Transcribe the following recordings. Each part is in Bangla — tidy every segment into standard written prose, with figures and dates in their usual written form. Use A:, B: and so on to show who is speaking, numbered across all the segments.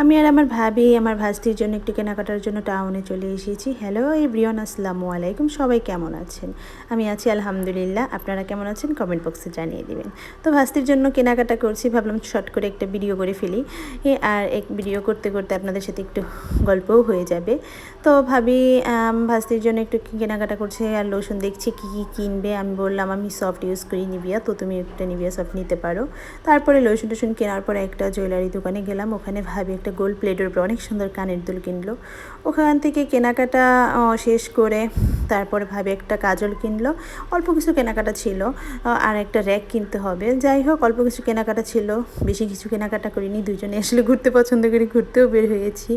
A: আমি আর আমার ভাবি আমার ভাস্তির জন্য একটু কেনাকাটার জন্য টাউনে চলে এসেছি। হ্যালো এভরিওয়ান, আসসালামু আলাইকুম। সবাই কেমন আছেন? আমি আছি আলহামদুলিল্লাহ। আপনারা কেমন আছেন কমেন্ট বক্সে জানিয়ে দিবেন। তো ভাস্তির জন্য কেনাকাটা করছি, ভাবলাম শর্ট করে একটা ভিডিও করে ফেলি। আর এক ভিডিও করতে করতে আপনাদের সাথে একটু গল্পও হয়ে যাবে। তো ভাবি ভাস্তির জন্য একটু কেনাকাটা করছে আর লোশন দেখছি কী কী কিনবে। আমি বললাম আমি সফট ইউজ করি নিভিয়া, তো তুমি একটা নিভিয়া সফট নিতে পারো। তারপরে লোশন টোশন কেনার পরে একটা জুয়েলারি দোকানে গেলাম। ওখানে ভাবি একটা গোল্ড প্লেটের উপরে অনেক সুন্দর কানের দুল কিনলো। ওখান থেকে কেনাকাটা শেষ করে তারপরে ভাবি একটা কাজল কিনলো। অল্প কিছু কেনাকাটা ছিল, আর একটা র্যাক কিনতে হবে। যাই হোক, অল্প কিছু কেনাকাটা ছিল, বেশি কিছু কেনাকাটা করিনি। দুজনে আসলে ঘুরতে পছন্দ করি, ঘুরতেও বের হয়েছি।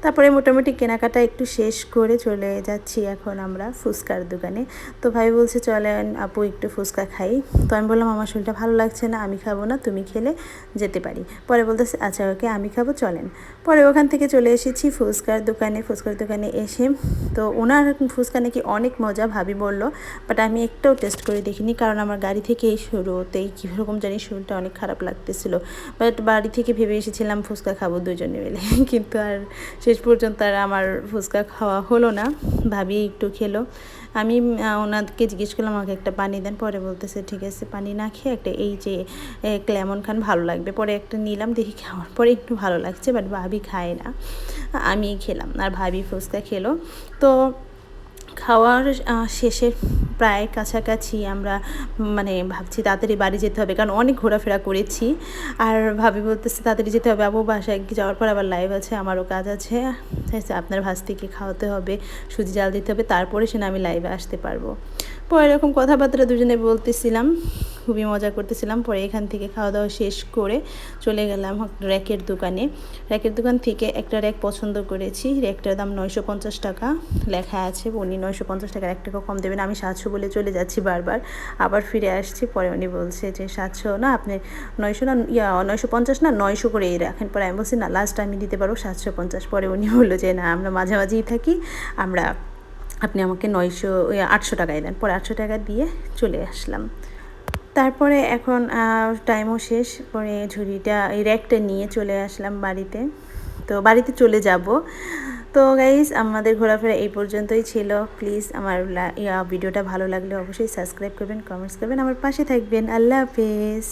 A: তারপরে মোটামুটি কেনাকাটা একটু শেষ করে চলে যাচ্ছি এখন আমরা ফুচকার দোকানে। তো ভাই বলছে চলেন আপু একটু ফুচকা খাই। তো আমি বললাম আমার শরীরটা ভালো লাগছে না, আমি খাবো না, তুমি খেলে যেতে পারি। পরে বলতেছে আচ্ছা ওকে আমি খাবো, চলেন। পরে ওখান থেকে চলে এসেছি ফুচকার দোকানে। ফুচকার দোকানে এসে তো ওনার ফুচকা নাকি অনেক মজা ভাবি বললো, বাট আমি একটাও টেস্ট করে দেখিনি, কারণ আমার গাড়ি থেকেই শুরুতেই কীরকম জানি শরীরটা অনেক খারাপ লাগতেছিল। বাট বাড়ি থেকে ভেবে এসেছিলাম ফুচকা খাবো দুজনে মিলে, কিন্তু আর শেষ পর্যন্ত আর আমার ফুচকা খাওয়া হলো না। ভাবি একটু খেলো। আমি ওনাকে জিজ্ঞেস করলাম আমাকে একটা পানি দেন। পরে বলতেছে ঠিক আছে পানি না খেয়ে একটা এই যে লেমন খান, ভালো লাগবে। পরে একটা নিলাম, দেখি খাওয়ার পরে একটু ভালো লাগছে, বাট ভাবি খায় না, আমি খেলাম আর ভাবি ফুচকা খেলো। তো খাওয়ার শেষে প্রায় কাছাকাছি আমরা মানে ভাবছি তাড়াতাড়ি বাড়ি যেতে হবে, কারণ অনেক ঘোরাফেরা করেছি। আর ভাবি বলতেছে তাড়াতাড়ি যেতে হবে, আবু বাসায় যাওয়ার পর আবার লাইভ আছে, আমারও কাজ আছে, আপনার ভাস্তিকে খাওয়াতে হবে, সুজি জাল দিতে হবে, তারপরে সে আমি লাইভে আসতে পারবো। পরে এরকম কথাবার্তা দুজনে বলতেছিলাম, খুবই মজা করতেছিলাম। পরে এখান থেকে খাওয়া দাওয়া শেষ করে চলে গেলাম র্যাকের দোকানে। র্যাকের দোকান থেকে একটা র্যাক পছন্দ করেছি। র্যাকটার দাম 950 টাকা লেখা আছে। উনি 950 টাকার 1 টাকা কম দেবেন। আমি 700 বলে চলে যাচ্ছি বারবার, আবার ফিরে আসছি। পরে উনি বলছে যে 700 না, আপনি 900 না 950 না 900 করেই রাখেন। পরে আমি বলছি না, লাস্ট আমি দিতে পারবো 750। পরে উনি বললো যে না, আমরা মাঝামাঝিই থাকি, আপনি আমাকে 800 টাকায় দেন। পরে 800 টাকা দিয়ে চলে আসলাম। তারপরে এখন টাইমও শেষ, পরে ঝুড়িটা এই র্যাকটা নিয়ে চলে আসলাম বাড়িতে। তো বাড়িতে চলে যাব। তো গাইস, আমাদের ঘোরাফেরা এই পর্যন্তই ছিল। প্লিজ আমার ভিডিওটা ভালো লাগলে অবশ্যই সাবস্ক্রাইব করবেন, কমেন্টস করবেন, আমার পাশে থাকবেন। আল্লাহ হাফেজ।